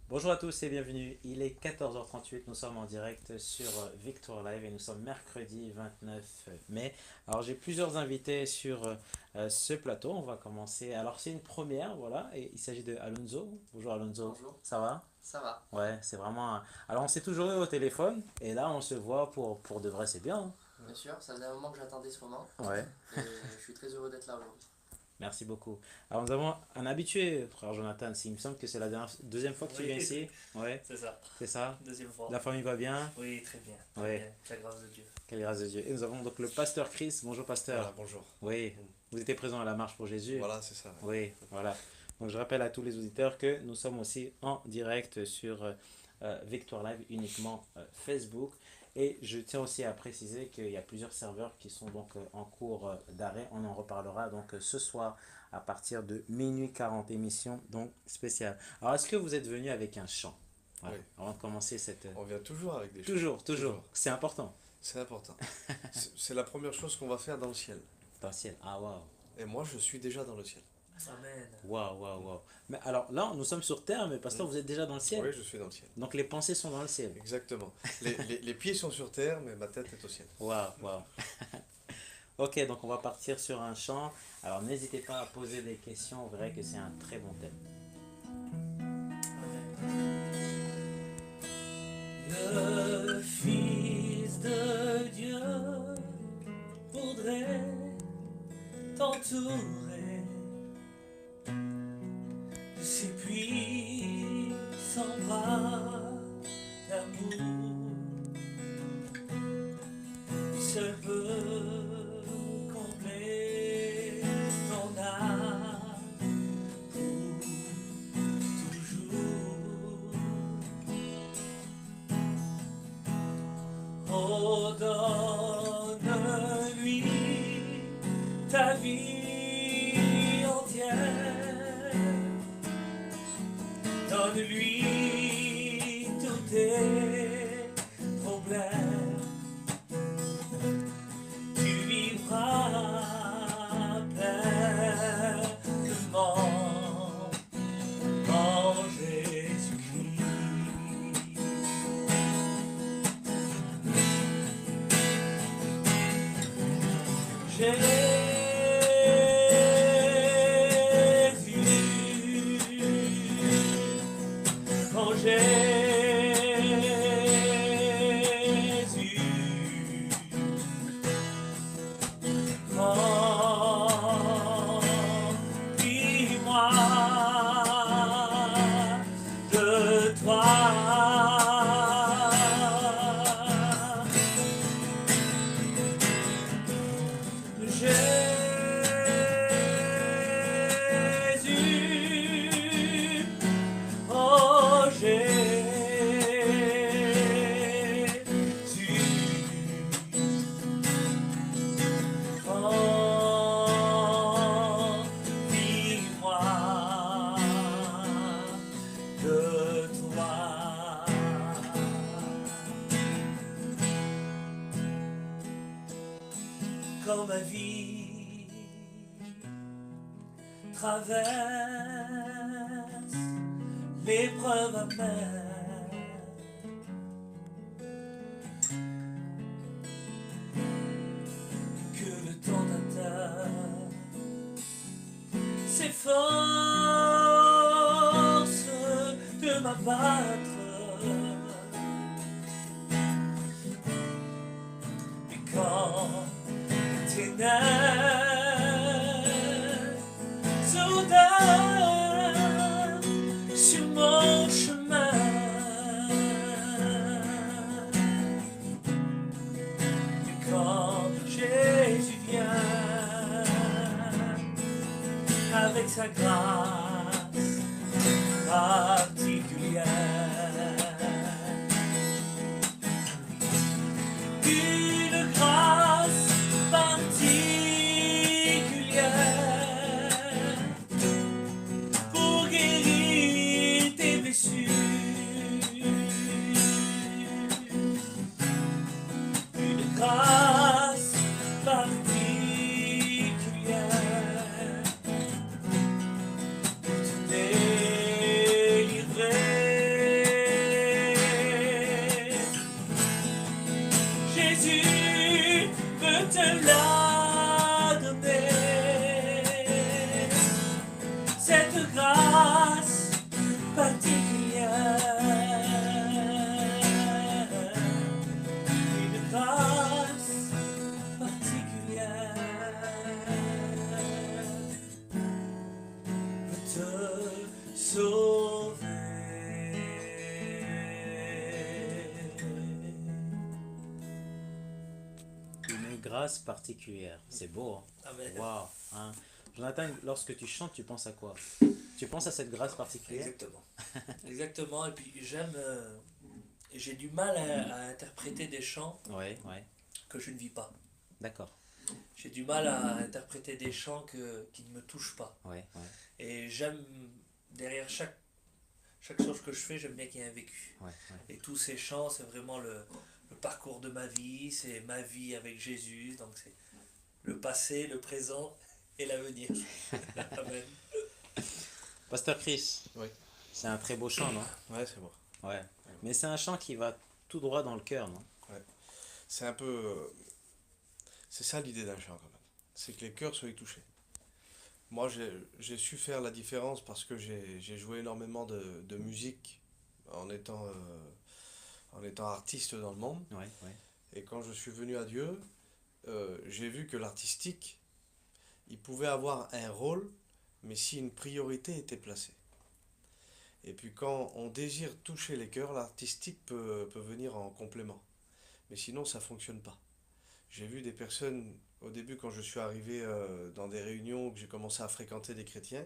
Bonjour à tous et bienvenue. Il est 14h38, nous sommes en direct sur Victoire Live et nous sommes mercredi 29 mai. Alors j'ai plusieurs invités sur ce plateau. On va commencer. Alors c'est une première, voilà, et il s'agit de Alonso. Bonjour Alonso, Bonjour, ça va? ça va, Ouais, c'est vraiment. Alors on s'est toujours eu au téléphone et là on se voit pour de vrai, c'est bien, hein. bien sûr, ça faisait un moment que j'attendais ce moment Ouais, et je suis très heureux d'être là aujourd'hui. merci beaucoup. Alors nous avons un habitué, frère Jonathan. Il me semble que c'est la deuxième fois que tu viens Oui, ici. Ouais, c'est ça. c'est ça. Deuxième fois. La famille va bien? Oui, très bien. Très Ouais. bien. La grâce de Dieu. Quelle grâce de Dieu. Et nous avons donc le pasteur Chris. Bonjour Voilà, pasteur. bonjour. Oui, vous étiez présent à la marche pour Jésus. Voilà, c'est ça. Oui, voilà. Donc je rappelle à tous les auditeurs que nous sommes aussi en direct sur Victoire Live, uniquement Facebook. Et je tiens aussi à préciser qu'il y a plusieurs serveurs qui sont donc en cours d'arrêt. On en reparlera donc ce soir à partir de minuit 40 émission donc spéciale. Alors est-ce que vous êtes venu avec un chant? Voilà, Oui. avant de commencer cette... On vient toujours avec des choses. Toujours, toujours. C'est important. C'est important. C'est la première chose qu'on va faire dans le ciel. Dans le ciel. Ah, waouh. Et moi, je suis déjà dans le ciel. Amen. Waouh, waouh, waouh. Mais alors là, nous sommes sur terre, mais pasteur, vous êtes déjà dans le ciel. Oui, je suis dans le ciel. Donc les pensées sont dans le ciel. Exactement. Les pieds sont sur terre, mais ma tête est au ciel. Waouh, waouh. Ok, donc on va partir sur un chant. Alors n'hésitez pas à poser des questions, vous verrez que c'est un très bon thème. Le Fils de Dieu voudrait t'entourer de ses puissants bras d'amour. Lui seul peut combler ton âme pour toujours. Oh, donne-lui ta vie entière. Donne-lui tous tes problèmes. Tu vivras pleinement en Jésus-Christ. Jésus, quand Jésus remplis-moi de toi. Jésus, oh Jésus, remplis-moi de toi. Quand ma vie traverse l'épreuve amère, que le tentateur s'efforce de m'abattre, et quand les ténèbres soudain sur mon chemin, et quand Jésus vient avec sa grâce particulière, une grâce particulière pour guérir tes blessures, une grâce particulière pour te délivrer. grâce particulière. C'est beau, hein? Amen. Waouh, hein. Jonathan, lorsque tu chantes, tu penses à quoi? Tu penses à cette grâce particulière? Exactement. Exactement. Et puis j'aime. J'ai du mal à interpréter des chants Ouais, ouais, que je ne vis pas. d'accord. J'ai du mal à interpréter des chants qui ne me touchent pas. Ouais, ouais, Et j'aime, derrière chaque chose que je fais, j'aime bien qu'il y ait un vécu. ouais, ouais. Et tous ces chants, c'est vraiment le parcours de ma vie, c'est ma vie avec Jésus. Donc c'est le passé, le présent et l'avenir. Amen. Pasteur Chris, Oui. c'est un très beau chant, non? Ouais, c'est bon. Ouais. Mais c'est un chant qui va tout droit dans le cœur, non? C'est un peu. C'est ça l'idée d'un chant, quand même. C'est que les cœurs soient touchés. Moi, j'ai su faire la différence parce que j'ai joué énormément de musique en étant artiste dans le monde. Ouais, ouais. Et quand je suis venu à Dieu, j'ai vu que l'artistique, il pouvait avoir un rôle, mais si une priorité était placée. Et puis quand on désire toucher les cœurs, l'artistique peut venir en complément. Mais sinon, ça ne fonctionne pas. J'ai vu des personnes, au début, quand je suis arrivé dans des réunions, que j'ai commencé à fréquenter des chrétiens,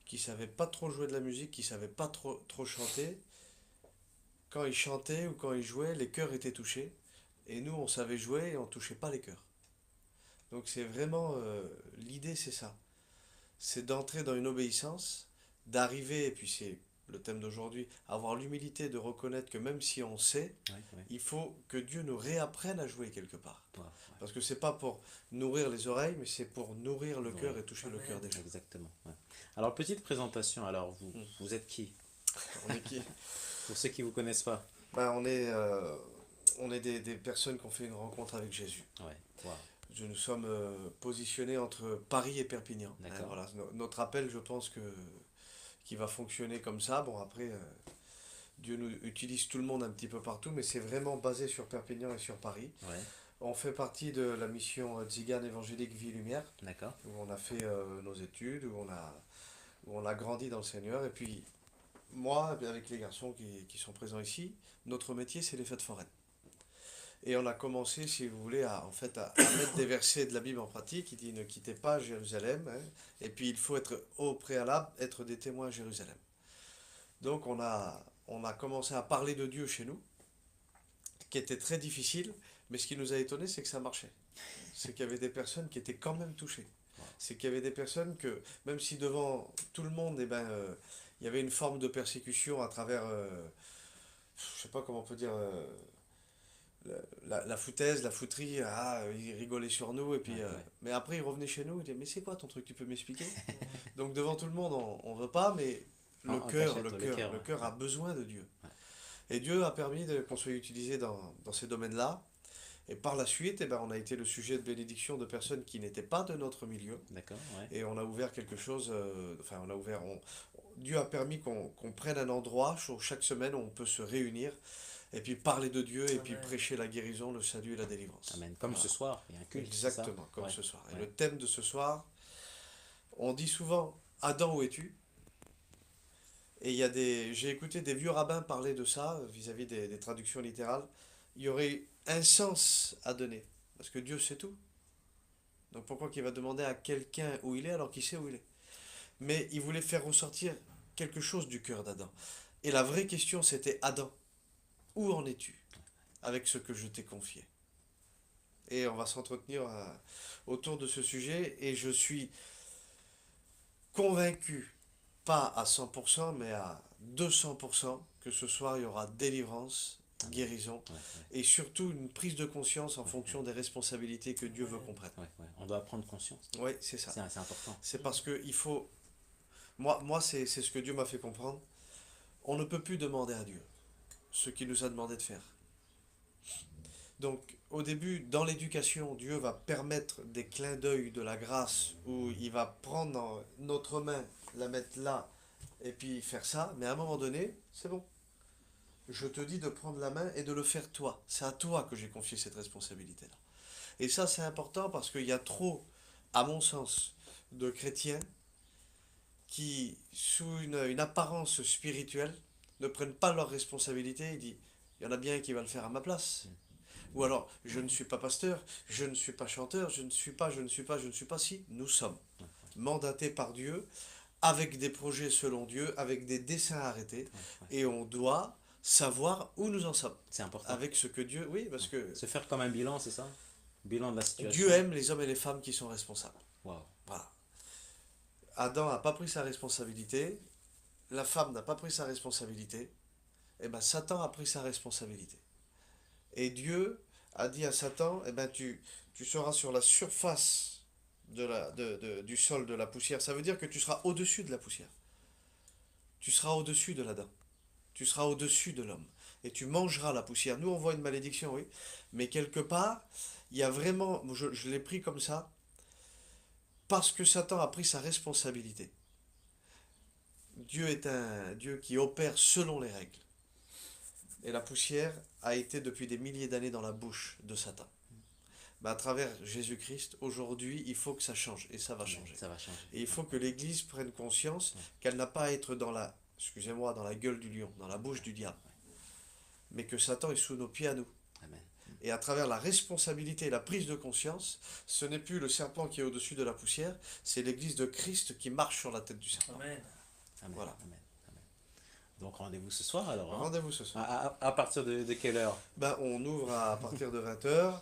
qui ne savaient pas trop jouer de la musique, qui ne savaient pas trop chanter. Quand ils chantaient ou quand ils jouaient, les cœurs étaient touchés. Et nous, on savait jouer et on ne touchait pas les cœurs. Donc c'est vraiment, l'idée c'est ça. C'est d'entrer dans une obéissance, d'arriver, et puis c'est le thème d'aujourd'hui, avoir l'humilité de reconnaître que même si on sait, Ouais, ouais. il faut que Dieu nous réapprenne à jouer quelque part. Ouais, ouais. Parce que c'est pas pour nourrir les oreilles, mais c'est pour nourrir le cœur et toucher le Amen. cœur des gens. Exactement. Ouais. Alors, petite présentation. Alors, vous êtes qui? On est qui? Pour ceux qui ne vous connaissent pas. Ben, on est des personnes qui ont fait une rencontre avec Jésus. Ouais. Wow. Nous sommes positionnés entre Paris et Perpignan. Hein, D'accord. voilà. Notre appel, je pense qu'il va fonctionner comme ça. Bon, après, Dieu nous utilise tout le monde un petit peu partout, mais c'est vraiment basé sur Perpignan et sur Paris. Ouais. On fait partie de la mission Tzigane évangélique Vie et Lumière, D'accord. où on a fait nos études, où on a grandi dans le Seigneur. Et puis, moi, avec les garçons qui sont présents ici, notre métier, c'est les fêtes foraines. Et on a commencé, si vous voulez, en fait, à mettre des versets de la Bible en pratique. Il dit ne quittez pas Jérusalem. Hein, et puis il faut être au préalable, être des témoins à Jérusalem. Donc on a commencé à parler de Dieu chez nous, qui était très difficile. Mais ce qui nous a étonné, c'est que ça marchait. C'est qu'il y avait des personnes qui étaient quand même touchées. C'est qu'il y avait des personnes que, même si devant tout le monde, eh ben, il y avait une forme de persécution à travers, je sais pas comment on peut dire, la foutaise, la fouterie, ils rigolaient sur nous, et puis, Ouais, ouais. mais après ils revenaient chez nous, ils disaient, mais c'est quoi ton truc, tu peux m'expliquer? Donc devant tout le monde, on veut pas, mais En le cœur, cachette, le ouais. cœur a besoin de Dieu. Ouais. Et Dieu a permis qu'on soit utilisé dans ces domaines-là. Et par la suite, eh ben, on a été le sujet de bénédiction de personnes qui n'étaient pas de notre milieu. D'accord. Ouais. Et on a ouvert quelque chose, Dieu a permis qu'on prenne un endroit chaque semaine où on peut se réunir et puis parler de Dieu et puis Amen. prêcher la guérison, le salut et la délivrance. Amen. Comme Voilà. ce soir, il y a un culte. c'est ça? Exactement, comme Ouais. ce soir. Et Ouais. le thème de ce soir, on dit souvent Adam, où es-tu? Et j'ai écouté des vieux rabbins parler de ça vis-à-vis des traductions littérales. Il y aurait un sens à donner, parce que Dieu sait tout. Donc pourquoi qu'il va demander à quelqu'un où il est alors qu'il sait où il est? Mais il voulait faire ressortir quelque chose du cœur d'Adam. Et la vraie question c'était Adam, où en es-tu avec ce que je t'ai confié? Et on va s'entretenir autour de ce sujet et je suis convaincu, pas à 100%, mais à 200%, que ce soir il y aura délivrance, guérison Ouais, et surtout une prise de conscience en fonction des responsabilités que Dieu veut qu'on prenne. ouais, ouais. On doit prendre conscience. Oui, c'est ça. C'est important. C'est parce que il faut. Moi c'est ce que Dieu m'a fait comprendre. On ne peut plus demander à Dieu ce qu'il nous a demandé de faire. Donc, au début, dans l'éducation, Dieu va permettre des clins d'œil de la grâce où il va prendre notre main, la mettre là, et puis faire ça. Mais à un moment donné, c'est bon. Je te dis de prendre la main et de le faire toi. C'est à toi que j'ai confié cette responsabilité-là. Et ça, c'est important parce qu'il y a trop, à mon sens, de chrétiens qui, sous une apparence spirituelle, ne prennent pas leurs responsabilités et disent, il y en a bien qui va le faire à ma place. Ou alors, je ne suis pas pasteur, je ne suis pas chanteur, je ne suis pas, je ne suis pas, je ne suis pas. Si, nous sommes mandatés par Dieu, avec des projets selon Dieu, avec des desseins arrêtés, et on doit savoir où nous en sommes. C'est important. Avec ce que Dieu... Oui, parce que Se faire comme un bilan, c'est ça? Bilan de la situation. Dieu aime les hommes et les femmes qui sont responsables. Waouh. Voilà. Adam n'a pas pris sa responsabilité, la femme n'a pas pris sa responsabilité, et ben Satan a pris sa responsabilité. Et Dieu a dit à Satan, eh ben tu seras sur la surface du sol de la poussière. Ça veut dire que tu seras au-dessus de la poussière. Tu seras au-dessus de l'Adam. Tu seras au-dessus de l'homme. Et tu mangeras la poussière. Nous, on voit une malédiction, oui. Mais quelque part, il y a vraiment... Je l'ai pris comme ça. Parce que Satan a pris sa responsabilité. Dieu est un Dieu qui opère selon les règles. Et la poussière a été depuis des milliers d'années dans la bouche de Satan. Mais à travers Jésus-Christ, aujourd'hui, il faut que ça change. Et ça va changer. Ça va changer. Et il faut que l'Église prenne conscience qu'elle n'a pas à être dans la, excusez-moi, dans la gueule du lion, dans la bouche du diable. Mais que Satan est sous nos pieds à nous. Amen. Et à travers la responsabilité et la prise de conscience, ce n'est plus le serpent qui est au-dessus de la poussière, c'est l'Église de Christ qui marche sur la tête du serpent. Amen. Amen. Voilà. Amen. Amen. Donc rendez-vous ce soir alors. Hein? Rendez-vous ce soir. À partir de quelle heure? Ben, on ouvre à partir de 20h.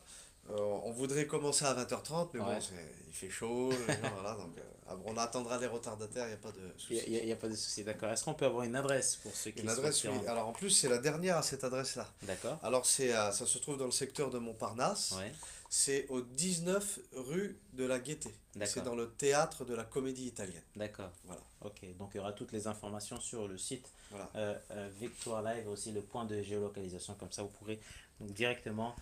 On voudrait commencer à 20h30, mais Ouais. bon, il fait chaud. Les gens, voilà, donc, on attendra les retardataires, il n'y a pas de souci. Il n'y a pas de souci, d'accord. Est-ce qu'on peut avoir une adresse pour ceux qui Une adresse, souhaitent oui. Alors en plus, c'est la dernière à cette adresse-là. D'accord. Alors ça se trouve dans le secteur de Montparnasse. Ouais. C'est au 19 rue de la Gaîté. D'accord. C'est dans le théâtre de la Comédie Italienne. D'accord. Voilà. Ok, donc il y aura toutes les informations sur le site Voilà. Victoire Live, aussi le point de géolocalisation, comme ça vous pourrez donc directement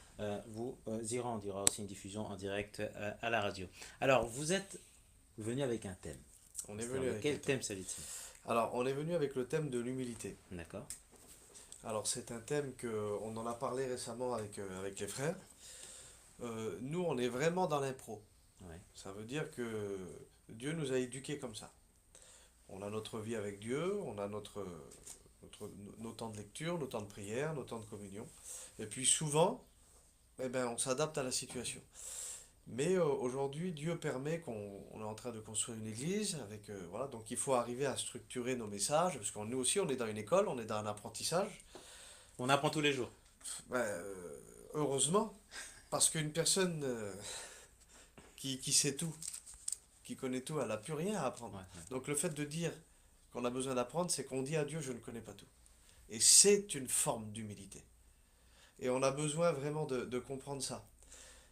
vous y rendre. Il y aura aussi une diffusion en direct à la radio. Alors vous êtes venu avec un thème. On est venu avec quel le thème s'agit-il? Alors, on est venu avec le thème de l'humilité. D'accord. Alors, c'est un thème on en a parlé récemment avec les frères. Nous, on est vraiment dans l'impro. Ouais. Ça veut dire que Dieu nous a éduqués comme ça. On a notre vie avec Dieu, on a nos temps de lecture, nos temps de prière, nos temps de communion. Et puis souvent, eh ben, on s'adapte à la situation. Mais aujourd'hui, Dieu permet on est en train de construire une église, voilà, donc il faut arriver à structurer nos messages, parce que nous aussi, on est dans une école, on est dans un apprentissage. On apprend tous les jours. Ben, heureusement, parce qu'une personne qui sait tout, qui connaît tout, elle n'a plus rien à apprendre. Ouais. Donc le fait de dire qu'on a besoin d'apprendre, c'est qu'on dit à Dieu, je ne connais pas tout. Et c'est une forme d'humilité. Et on a besoin vraiment de comprendre ça.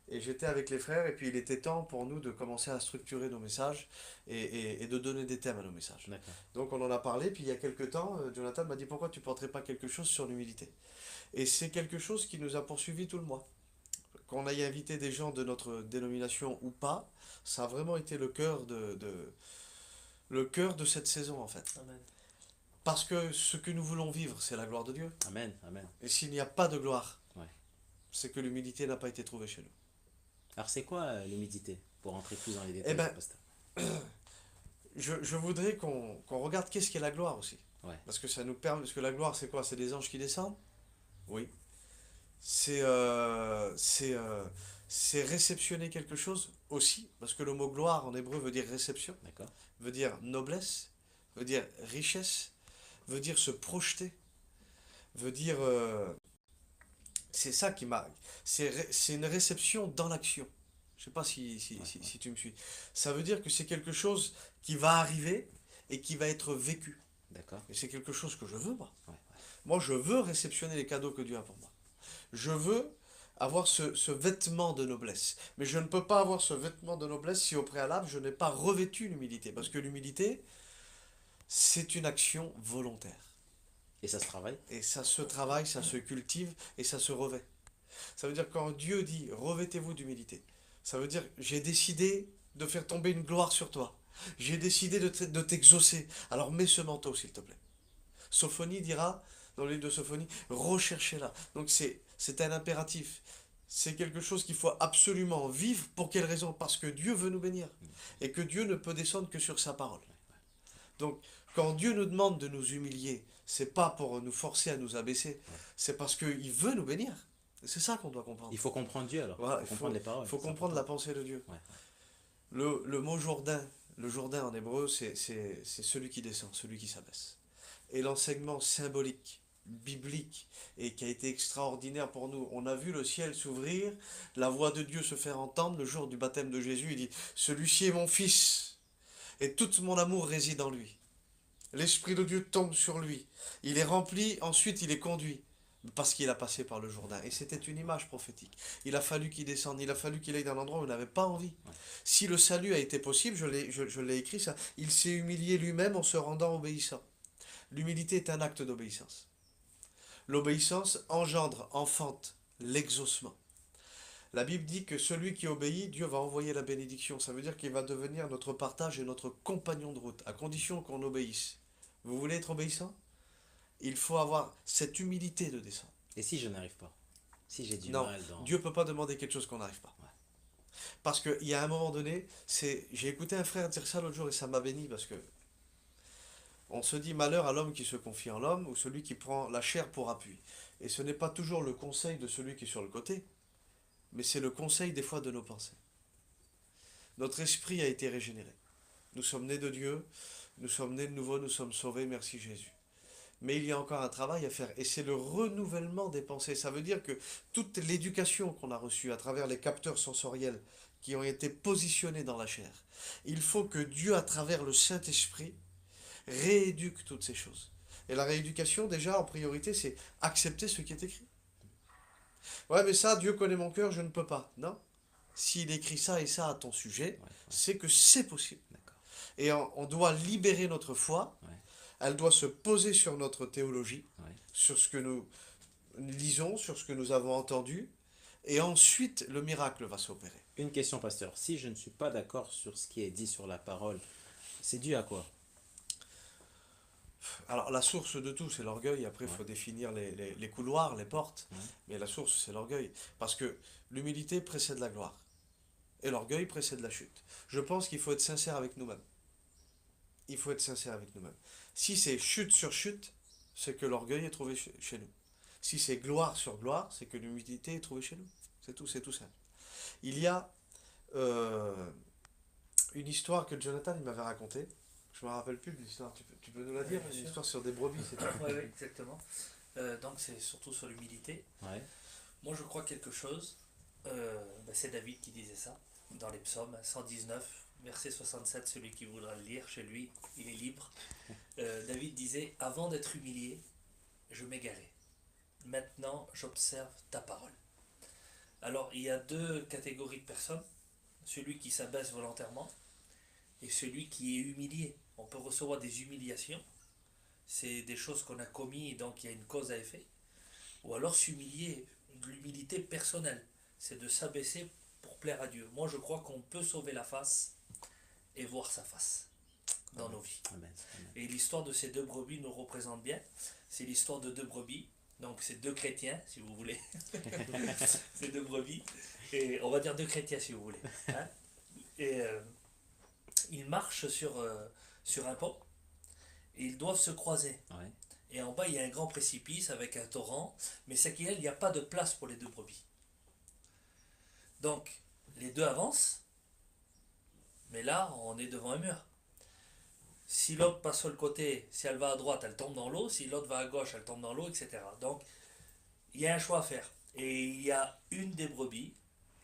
Et j'étais avec les frères, et puis il était temps pour nous de commencer à structurer nos messages et de donner des thèmes à nos messages. D'accord. Donc on en a parlé, puis il y a quelques temps, Jonathan m'a dit pourquoi tu ne porterais pas quelque chose sur l'humilité. Et c'est quelque chose qui nous a poursuivis tout le mois. Qu'on aille inviter des gens de notre dénomination ou pas, ça a vraiment été le cœur de cette saison en fait. Amen. Parce que ce que nous voulons vivre, c'est la gloire de Dieu. Amen. Amen. Et s'il n'y a pas de gloire, Ouais. c'est que l'humilité n'a pas été trouvée chez nous. Alors c'est quoi l'humidité? Pour rentrer plus dans les détails. Eh ben, pasteur. Je voudrais qu'on regarde qu'est-ce qu'est la gloire aussi. Ouais. Parce que ça nous permet. Parce que la gloire, c'est quoi? C'est des anges qui descendent? Oui. C'est réceptionner quelque chose aussi. Parce que le mot gloire en hébreu veut dire réception, D'accord. veut dire noblesse, veut dire richesse, veut dire se projeter, veut dire. C'est ça qui m'a. C'est une réception dans l'action. Je sais pas si tu me suis. Ça veut dire que c'est quelque chose qui va arriver et qui va être vécu. D'accord. Et c'est quelque chose que je veux, moi. Ouais. Moi, je veux réceptionner les cadeaux que Dieu a pour moi. Je veux avoir ce vêtement de noblesse. Mais je ne peux pas avoir ce vêtement de noblesse si au préalable, je n'ai pas revêtu l'humilité. Parce que l'humilité, c'est une action volontaire. Et ça se travaille? Et ça se travaille, ça se cultive et ça se revêt. Ça veut dire quand Dieu dit revêtez-vous d'humilité, ça veut dire j'ai décidé de faire tomber une gloire sur toi. J'ai décidé de t'exaucer. Alors mets ce manteau s'il te plaît. Sophonie dira, dans le livre de Sophonie, recherchez-la. Donc c'est un impératif. C'est quelque chose qu'il faut absolument vivre. Pour quelle raison? Parce que Dieu veut nous bénir. Et que Dieu ne peut descendre que sur sa parole. Donc quand Dieu nous demande de nous humilier, c'est pas pour nous forcer à nous abaisser, c'est parce qu'il veut nous bénir. C'est ça qu'on doit comprendre. Il faut comprendre Dieu alors. Voilà, Il faut comprendre les paroles. il faut c'est comprendre la important. pensée de Dieu. Ouais. Le mot Jourdain, le Jourdain en hébreu, c'est celui qui descend, celui qui s'abaisse. Et l'enseignement symbolique, biblique, et qui a été extraordinaire pour nous. On a vu le ciel s'ouvrir, la voix de Dieu se faire entendre le jour du baptême de Jésus. Il dit, celui-ci est mon fils, et tout mon amour réside en lui. L'Esprit de Dieu tombe sur lui. Il est rempli, ensuite il est conduit. Parce qu'il a passé par le Jourdain. Et c'était une image prophétique. Il a fallu qu'il descende, il a fallu qu'il aille dans un endroit où il n'avait pas envie. Ouais. Si le salut a été possible, je l'ai écrit ça, il s'est humilié lui-même en se rendant obéissant. L'humilité est un acte d'obéissance. L'obéissance engendre, enfante l'exaucement. La Bible dit que celui qui obéit, Dieu va envoyer la bénédiction. Ça veut dire qu'il va devenir notre partage et notre compagnon de route, à condition qu'on obéisse. Vous voulez être obéissant? Il faut avoir cette humilité de descendre. Et si je n'arrive pas? Si j'ai du Non, mal dans... Dieu ne peut pas demander quelque chose qu'on n'arrive pas. Ouais. Parce qu'il y a un moment donné, j'ai écouté un frère dire ça l'autre jour et ça m'a béni parce que on se dit malheur à l'homme qui se confie en l'homme ou celui qui prend la chair pour appui. Et ce n'est pas toujours le conseil de celui qui est sur le côté, mais c'est le conseil des fois de nos pensées. Notre esprit a été régénéré. Nous sommes nés de Dieu, nous sommes nés de nouveau, nous sommes sauvés, merci Jésus. Mais il y a encore un travail à faire et c'est le renouvellement des pensées. Ça veut dire que toute l'éducation qu'on a reçue à travers les capteurs sensoriels qui ont été positionnés dans la chair, il faut que Dieu, à travers le Saint-Esprit, rééduque toutes ces choses. Et la rééducation, déjà, en priorité, c'est accepter ce qui est écrit. Ouais, mais ça, Dieu connaît mon cœur, je ne peux pas. Non. S'il écrit ça et ça à ton sujet, c'est que c'est possible. D'accord. Et on doit libérer notre foi. Ouais. Elle doit se poser sur notre théologie, Ouais. sur ce que nous lisons, sur ce que nous avons entendu, et ensuite le miracle va s'opérer. Une question, pasteur. Si je ne suis pas d'accord sur ce qui est dit sur la parole, c'est dû à quoi? Alors la source de tout, c'est l'orgueil. Après, il faut définir les couloirs, les portes, mais la source, c'est l'orgueil. Parce que l'humilité précède la gloire, et l'orgueil précède la chute. Je pense qu'il faut être sincère avec nous-mêmes. Il faut être sincère avec nous-mêmes. Si c'est chute sur chute, c'est que l'orgueil est trouvé chez nous. Si c'est gloire sur gloire, c'est que l'humilité est trouvée chez nous. C'est tout simple. Il y a une histoire que Jonathan il m'avait racontée. Je ne me rappelle plus de l'histoire. Tu peux nous la dire? Une histoire sur des brebis, c'est tout. Oui, exactement. Donc c'est surtout sur l'humilité. Ouais. Moi je crois quelque chose, c'est David qui disait ça dans les psaumes 119, verset 67, celui qui voudra le lire chez lui, il est libre. David disait, avant d'être humilié, je m'égarais. Maintenant j'observe ta parole. Alors il y a deux catégories de personnes, celui qui s'abaisse volontairement et celui qui est humilié. On peut recevoir des humiliations, c'est des choses qu'on a commises et donc il y a une cause à effet. Ou alors s'humilier, de l'humilité personnelle, c'est de s'abaisser pour plaire à Dieu. Moi je crois qu'on peut sauver la face et voir sa face dans nos vies. Amen. Amen. Et l'histoire de ces deux brebis nous représente bien. C'est l'histoire de deux brebis, donc c'est deux chrétiens si vous voulez. C'est deux brebis, et on va dire deux chrétiens si vous voulez. Hein. Et ils marchent sur un pont et ils doivent se croiser. Ouais. Et en bas, il y a un grand précipice avec un torrent, mais c'est qu'il n'y a pas de place pour les deux brebis. Donc, les deux avancent, mais là, on est devant un mur. Si l'autre passe sur le côté, si elle va à droite, elle tombe dans l'eau, si l'autre va à gauche, elle tombe dans l'eau, etc. Donc, il y a un choix à faire. Et il y a une des brebis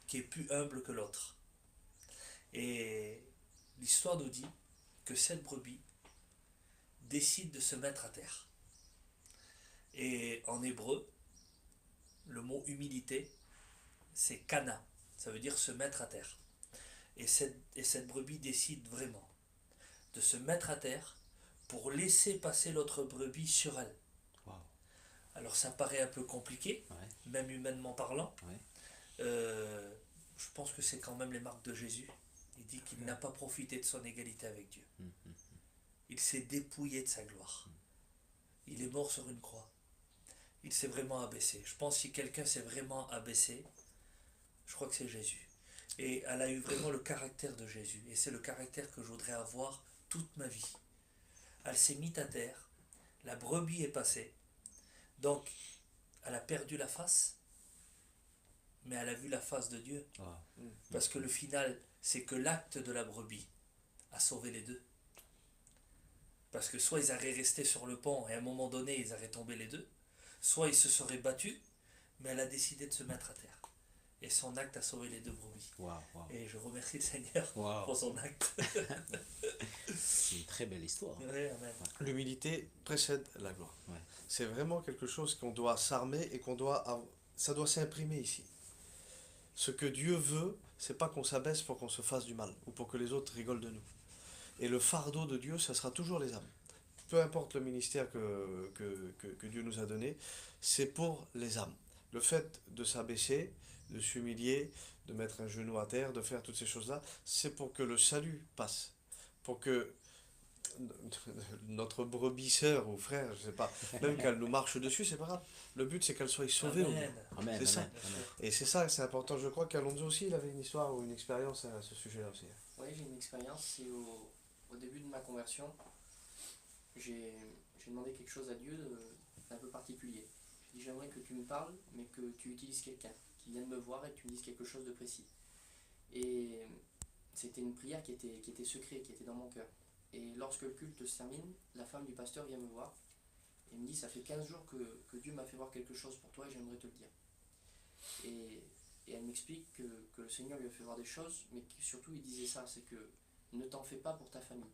qui est plus humble que l'autre. Et l'histoire nous dit que cette brebis décide de se mettre à terre. Et en hébreu, le mot humilité, c'est kana, ça veut dire se mettre à terre. Et cette brebis décide vraiment de se mettre à terre pour laisser passer l'autre brebis sur elle. Wow. Alors ça paraît un peu compliqué, Ouais. même humainement parlant. Ouais. Je pense que c'est quand même les marques de Jésus. Il dit qu'il n'a pas profité de son égalité avec Dieu. Il s'est dépouillé de sa gloire. Il est mort sur une croix. Il s'est vraiment abaissé. Je pense que si quelqu'un s'est vraiment abaissé, je crois que c'est Jésus. Et elle a eu vraiment le caractère de Jésus. Et c'est le caractère que je voudrais avoir toute ma vie. Elle s'est mise à terre. La brebis est passée. Donc, elle a perdu la face. mais elle a vu la face de Dieu. Ah. Parce que le final, c'est que l'acte de la brebis a sauvé les deux. Parce que soit ils auraient resté sur le pont et à un moment donné, ils auraient tombé les deux, soit ils se seraient battus, mais elle a décidé de se mettre à terre. Et son acte a sauvé les deux brebis. Waouh, waouh. Et je remercie le Seigneur Waouh. pour son acte. C'est une très belle histoire. Ouais, amen. L'humilité précède la gloire. Ouais. C'est vraiment quelque chose qu'on doit s'armer et ça doit s'imprimer ici. Ce que Dieu veut, c'est pas qu'on s'abaisse pour qu'on se fasse du mal ou pour que les autres rigolent de nous. Et le fardeau de Dieu, ça sera toujours les âmes. Peu importe le ministère que Dieu nous a donné, c'est pour les âmes. Le fait de s'abaisser, de s'humilier, de mettre un genou à terre, de faire toutes ces choses-là, c'est pour que le salut passe. Pour que notre brebis sœur ou frère, je sais pas, même qu'elle nous marche dessus, c'est pas grave. Le but, c'est qu'elle soit sauvée. Amen. Amen. C'est ça. Amen. Amen. Et c'est ça, c'est important. Je crois qu'Alonso aussi, il avait une histoire ou une expérience à ce sujet-là aussi. Oui, j'ai une expérience. C'est au début de ma conversion, j'ai demandé quelque chose à Dieu d'un peu particulier. J'ai dit j'aimerais que tu me parles, mais que tu utilises quelqu'un qui vienne me voir et que tu me dises quelque chose de précis. Et c'était une prière qui était secrète, qui était dans mon cœur. Et lorsque le culte se termine, la femme du pasteur vient me voir et me dit ça fait 15 jours que Dieu m'a fait voir quelque chose pour toi et j'aimerais te le dire. Et elle m'explique que le Seigneur lui a fait voir des choses, mais que surtout il disait ça, c'est que ne t'en fais pas pour ta famille.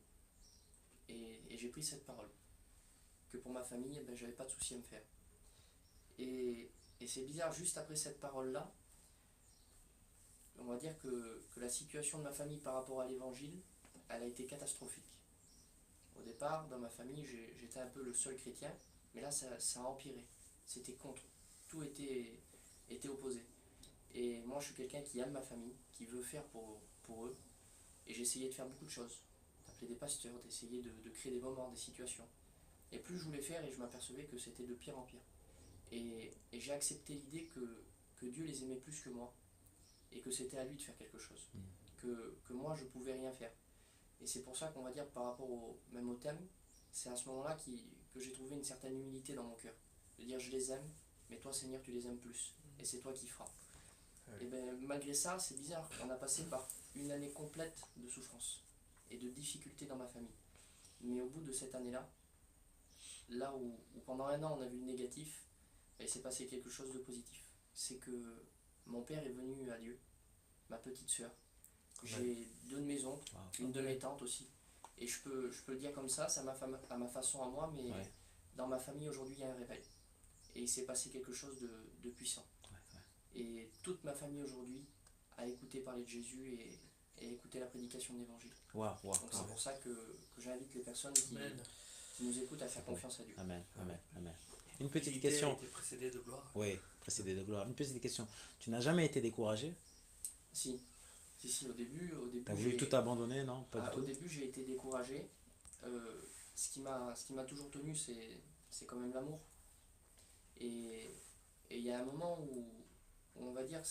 Et j'ai pris cette parole, que pour ma famille, eh ben, j'avais pas de souci à me faire. Et c'est bizarre, juste après cette parole-là, on va dire que la situation de ma famille par rapport à l'évangile, elle a été catastrophique. Au départ, dans ma famille, j'étais un peu le seul chrétien, mais là, ça a empiré. C'était contre. Tout était opposé. Et moi, je suis quelqu'un qui aime ma famille, qui veut faire pour eux. Et j'ai essayé de faire beaucoup de choses. D'appeler des pasteurs, d'essayer de créer des moments, des situations. Et plus je voulais faire, et je m'apercevais que c'était de pire en pire. Et j'ai accepté l'idée que Dieu les aimait plus que moi. Et que c'était à lui de faire quelque chose. Que moi, je pouvais rien faire. Et c'est pour ça qu'on va dire, par rapport même au thème, c'est à ce moment-là que j'ai trouvé une certaine humilité dans mon cœur. De dire, je les aime, mais toi, Seigneur, tu les aimes plus. Et c'est toi qui feras. Et bien, malgré ça, c'est bizarre. On a passé par une année complète de souffrance et de difficultés dans ma famille. Mais au bout de cette année-là, là où pendant un an, on a vu le négatif, il s'est passé quelque chose de positif. C'est que mon père est venu à Dieu, ma petite sœur. J'ai deux de mes oncles, une de mes tantes aussi. Et je peux le dire comme ça à ma façon à moi, mais dans ma famille aujourd'hui il y a un réveil. Et il s'est passé quelque chose de puissant. Et toute ma famille aujourd'hui a écouté parler de Jésus et a écouté la prédication de l'évangile. Wow, wow, donc c'est pour ça que j'invite les personnes qui nous écoutent à faire confiance à Dieu. Amen, amen, amen. Une petite question. Précédée de gloire. Oui, précédée de gloire. Une petite question. Tu n'as jamais été découragé? Si, au début. Tu as voulu tout abandonner, non? Pas du tout. Au début, j'ai été découragé. Ce qui m'a toujours tenu, c'est quand même l'amour. Et il y a un moment où on va dire,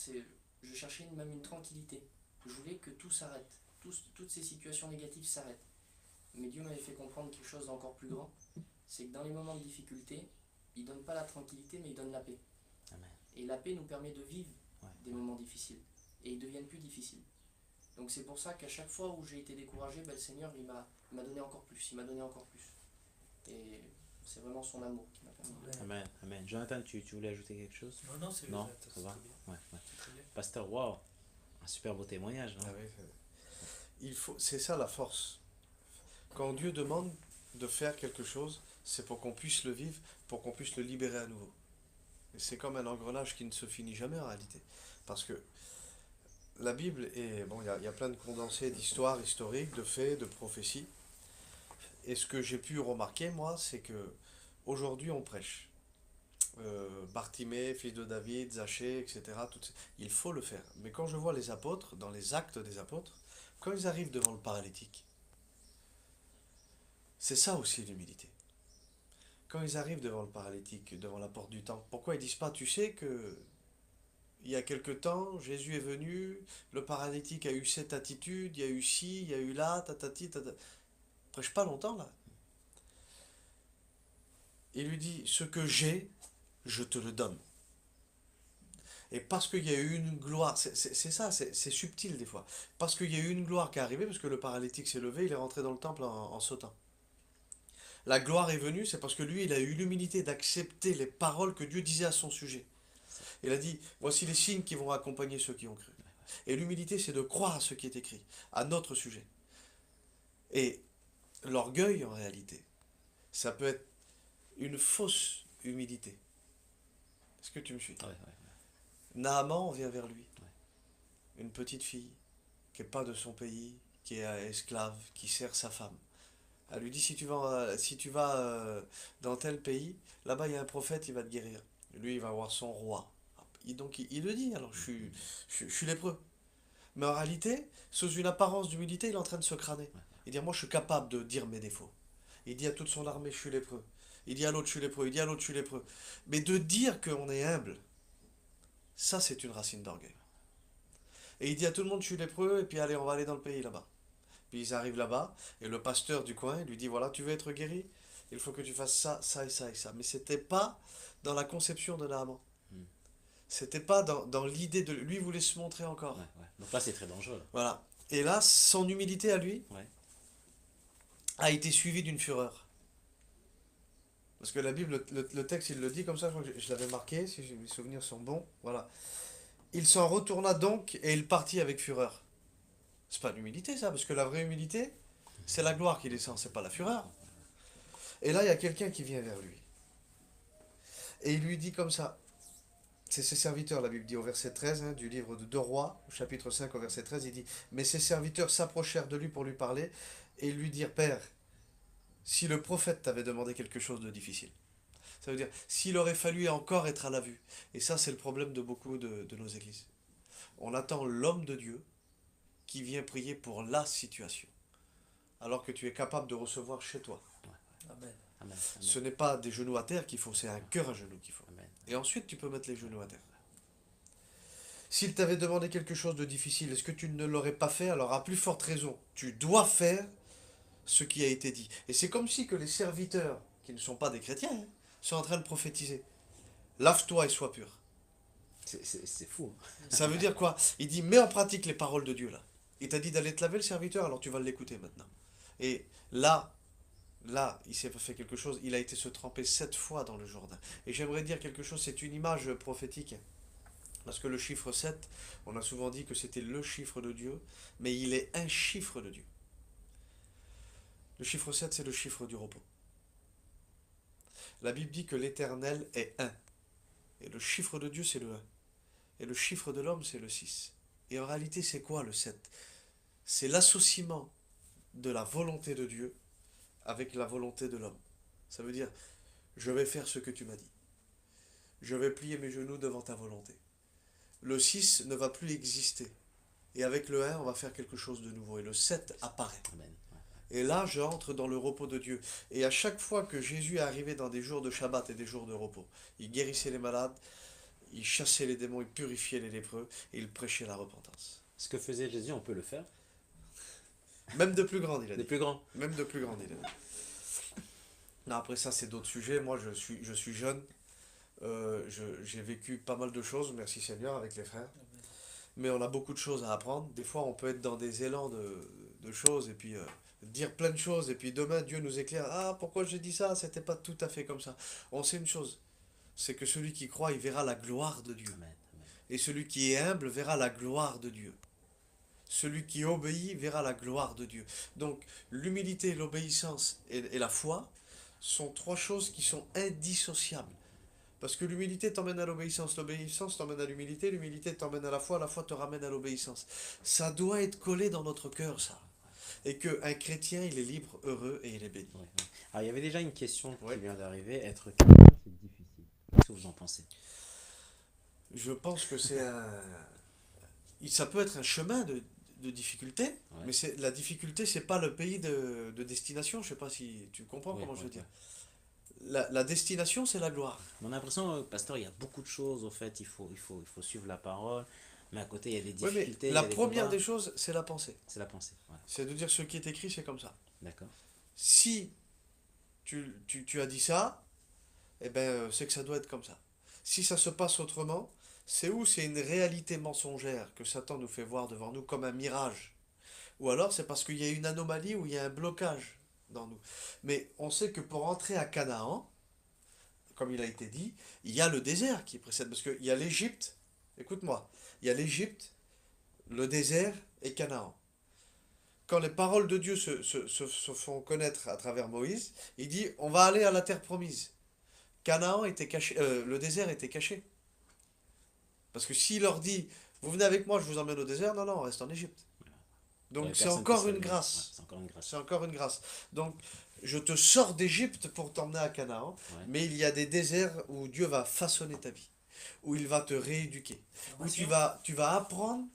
je cherchais même une tranquillité. Je voulais que tout s'arrête. Toutes ces situations négatives s'arrêtent. Mais Dieu m'avait fait comprendre quelque chose d'encore plus grand. C'est que dans les moments de difficulté, il ne donne pas la tranquillité, mais il donne la paix. Amen. Et la paix nous permet de vivre des moments difficiles. Et ils deviennent plus difficiles. Donc c'est pour ça qu'à chaque fois où j'ai été découragé, le Seigneur il m'a donné encore plus, il m'a donné encore plus. Et c'est vraiment son amour qui m'a permis de... Amen, amen. Jonathan, tu voulais ajouter quelque chose? Non, c'est non, c'est ça va. très bien. Ouais. C'est très bien. Pasteur, wow, un super beau témoignage. Hein? Ah oui, c'est ça la force. Quand Dieu demande de faire quelque chose, c'est pour qu'on puisse le vivre, pour qu'on puisse le libérer à nouveau. Et c'est comme un engrenage qui ne se finit jamais en réalité. Parce que la Bible est... Bon, il y a plein de condensés d'histoires historiques, de faits, de prophéties. Et ce que j'ai pu remarquer, moi, c'est que aujourd'hui on prêche. Bartimée, fils de David, Zachée, etc. Il faut le faire. Mais quand je vois les apôtres, dans les actes des apôtres, quand ils arrivent devant le paralytique, c'est ça aussi l'humilité. Quand ils arrivent devant le paralytique, devant la porte du temple, pourquoi ils disent pas, tu sais que il y a quelque temps, Jésus est venu, le paralytique a eu cette attitude, il y a eu ci, il y a eu là, tatati, tatata. Prêche pas longtemps là. Il lui dit, ce que j'ai, je te le donne. Et parce qu'il y a eu une gloire, c'est ça, c'est subtil des fois. Parce qu'il y a eu une gloire qui est arrivée, parce que le paralytique s'est levé, il est rentré dans le temple en sautant. La gloire est venue, c'est parce que lui, il a eu l'humilité d'accepter les paroles que Dieu disait à son sujet. Il a dit, voici les signes qui vont accompagner ceux qui ont cru. Et l'humilité, c'est de croire à ce qui est écrit, à notre sujet. Et l'orgueil, en réalité, ça peut être une fausse humilité. Est-ce que tu me suis? Ouais, ouais, Naaman vient vers lui. Ouais. Une petite fille qui n'est pas de son pays, qui est esclave, qui sert sa femme. Elle lui dit, si tu vas dans tel pays, là-bas il y a un prophète, il va te guérir. Lui, il va voir son roi. Et donc il le dit, alors je suis lépreux. Mais en réalité, sous une apparence d'humilité, il est en train de se crâner. Il dit, moi je suis capable de dire mes défauts. Il dit à toute son armée, je suis lépreux. Il dit à l'autre, je suis lépreux. Il dit à l'autre, je suis lépreux. Mais de dire qu'on est humble, ça c'est une racine d'orgueil. Et il dit à tout le monde, je suis lépreux, et puis allez, on va aller dans le pays là-bas. Puis ils arrivent là-bas, et le pasteur du coin lui dit, voilà, tu veux être guéri? Il faut que tu fasses ça, ça et ça et ça. Mais c'était pas dans la conception de Naaman. C'était pas dans l'idée de... Lui voulait se montrer encore. ouais, ouais. Donc là, c'est très dangereux. Voilà. Et là, son humilité à lui Ouais. a été suivie d'une fureur. Parce que la Bible, le texte, il le dit comme ça, je crois que je l'avais marqué, si mes souvenirs sont bons. Voilà. Il s'en retourna donc et il partit avec fureur. C'est pas l'humilité ça, parce que la vraie humilité, c'est la gloire qui descend, c'est pas la fureur. Et là, il y a quelqu'un qui vient vers lui. Et il lui dit comme ça, c'est ses serviteurs, la Bible dit au verset 13 du livre de 2 Rois, au chapitre 5 au verset 13, il dit, mais ses serviteurs s'approchèrent de lui pour lui parler et lui dirent, Père, si le prophète t'avait demandé quelque chose de difficile. Ça veut dire, s'il aurait fallu encore être à la vue. Et ça, c'est le problème de beaucoup de nos églises. On attend l'homme de Dieu qui vient prier pour la situation, alors que tu es capable de recevoir chez toi. Amen. Amen. Ce n'est pas des genoux à terre qu'il faut, c'est un cœur à genoux qu'il faut. Amen. Et ensuite, tu peux mettre les genoux à terre. S'il t'avait demandé quelque chose de difficile, est-ce que tu ne l'aurais pas fait? Alors, à plus forte raison, tu dois faire ce qui a été dit. Et c'est comme si que les serviteurs, qui ne sont pas des chrétiens, sont en train de prophétiser. Lave-toi et sois pur. C'est fou. Ça veut dire quoi? Il dit, mets en pratique les paroles de Dieu là. Il t'a dit d'aller te laver le serviteur, alors tu vas l'écouter maintenant. Et là, il s'est fait quelque chose, il a été se tremper 7 fois dans le Jourdain. Et j'aimerais dire quelque chose, c'est une image prophétique. Parce que le chiffre 7, on a souvent dit que c'était le chiffre de Dieu, mais il est un chiffre de Dieu. Le chiffre 7, c'est le chiffre du repos. La Bible dit que l'Éternel est 1. Et le chiffre de Dieu, c'est le 1. Et le chiffre de l'homme, c'est le 6. Et en réalité, c'est quoi le 7? C'est l'associement de la volonté de Dieu avec la volonté de l'homme. Ça veut dire, je vais faire ce que tu m'as dit. Je vais plier mes genoux devant ta volonté. Le 6 ne va plus exister. Et avec le 1, on va faire quelque chose de nouveau. Et le 7 apparaît. Amen. Et là, j'entre dans le repos de Dieu. Et à chaque fois que Jésus est arrivé dans des jours de Shabbat et des jours de repos, il guérissait les malades, il chassait les démons, il purifiait les lépreux, et il prêchait la repentance. Ce que faisait Jésus, on peut le faire. Même de plus grand, il a Des dit. plus grands. Même de plus grand, il a dit. Non, après ça, c'est d'autres sujets. Moi, je suis jeune. J'ai vécu pas mal de choses, merci Seigneur, avec les frères. Mais on a beaucoup de choses à apprendre. Des fois, on peut être dans des élans de choses, et puis dire plein de choses, et puis demain, Dieu nous éclaire. Ah, pourquoi j'ai dit ça? C'était pas tout à fait comme ça. On sait une chose, c'est que celui qui croit, il verra la gloire de Dieu. Amen. Amen. Et celui qui est humble verra la gloire de Dieu. Celui qui obéit verra la gloire de Dieu. Donc, l'humilité, l'obéissance et la foi sont 3 choses qui sont indissociables. Parce que l'humilité t'emmène à l'obéissance t'emmène à l'humilité t'emmène à la foi te ramène à l'obéissance. Ça doit être collé dans notre cœur, ça. Et qu'un chrétien, il est libre, heureux et il est béni. Ouais, ouais. Alors, il y avait déjà une question qui Ouais. vient d'arriver. Être chrétien, c'est difficile. Qu'est-ce que vous en pensez? Je pense que c'est ça peut être un chemin de difficulté, Ouais. mais la difficulté, c'est pas le pays de destination. Je sais pas si tu comprends Oui, comment je veux ouais, dire. La destination, c'est la gloire. On a l'impression, pasteur, il y a beaucoup de choses. Au fait, il faut suivre la parole. Mais à côté, il y a des Ouais, mais difficultés. il y la a des première combats. des choses, c'est la pensée. C'est la pensée. Voilà. C'est de dire ce qui est écrit, c'est comme ça. D'accord. Si tu as dit ça, eh ben, c'est que ça doit être comme ça. Si ça se passe autrement, C'est où c'est une réalité mensongère que Satan nous fait voir devant nous comme un mirage. Ou alors c'est parce qu'il y a une anomalie ou il y a un blocage dans nous. Mais on sait que pour entrer à Canaan, comme il a été dit, il y a le désert qui précède. Parce qu'il y a l'Égypte, écoute-moi, il y a l'Égypte, le désert et Canaan. Quand les paroles de Dieu se font connaître à travers Moïse, il dit on va aller à la terre promise. Canaan était caché, le désert était caché. Parce que s'il leur dit vous venez avec moi, je vous emmène au désert, non, non, on reste en Égypte. Il y avait Donc c'est personne qui encore savait. une Ouais, grâce. c'est encore une grâce. C'est encore une grâce. Donc je te sors d'Égypte pour t'emmener à Canaan, Ouais. mais il y a des déserts où Dieu va façonner ta vie, où il va te rééduquer, où tu Formation. vas apprendre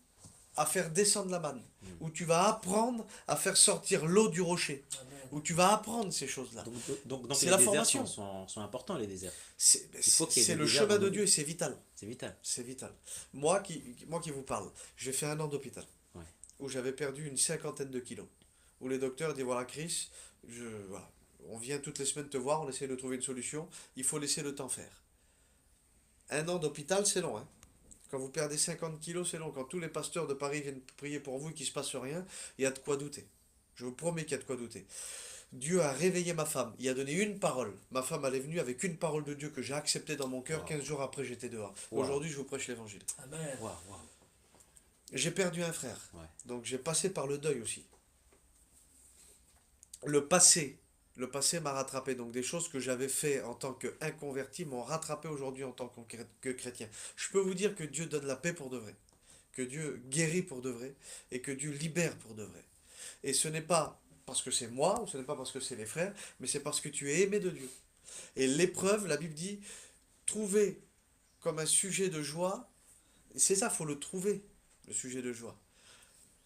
à faire descendre la manne, Mm. où tu vas apprendre à faire sortir l'eau du rocher, Amen. où tu vas apprendre ces choses-là. Donc C'est les la déserts formation. sont importants, les déserts. C'est Il faut qu'il y ait c'est des le déserts chemin dans de nos Dieu et vies. c'est vital. C'est vital. C'est vital. Moi qui vous parle, j'ai fait 1 an d'hôpital, Ouais. où j'avais perdu une 50aine de kilos. Où les docteurs disent voilà Chris, voilà, on vient toutes les semaines te voir, on essaie de trouver une solution, il faut laisser le temps faire. 1 an d'hôpital, c'est long. Hein. Quand vous perdez 50 kilos, c'est long. Quand tous les pasteurs de Paris viennent prier pour vous et qu'il ne se passe rien, il y a de quoi douter. Je vous promets qu'il y a de quoi douter. Dieu a réveillé ma femme. Il a donné une parole. Ma femme, elle est venue avec une parole de Dieu que j'ai acceptée dans mon cœur. Wow. 15 jours après, j'étais dehors. Wow. Aujourd'hui, je vous prêche l'évangile. Amen. Waouh, waouh. J'ai perdu un frère. Ouais. Donc j'ai passé par le deuil aussi. Le passé m'a rattrapé. Donc des choses que j'avais fait en tant qu'inconverti m'ont rattrapé aujourd'hui en tant que chrétien. Je peux vous dire que Dieu donne la paix pour de vrai. Que Dieu guérit pour de vrai. Et que Dieu libère pour de vrai. Et ce n'est pas parce que c'est moi, ou ce n'est pas parce que c'est les frères, mais c'est parce que tu es aimé de Dieu. Et l'épreuve, la Bible dit, trouver comme un sujet de joie, c'est ça, il faut le trouver, le sujet de joie.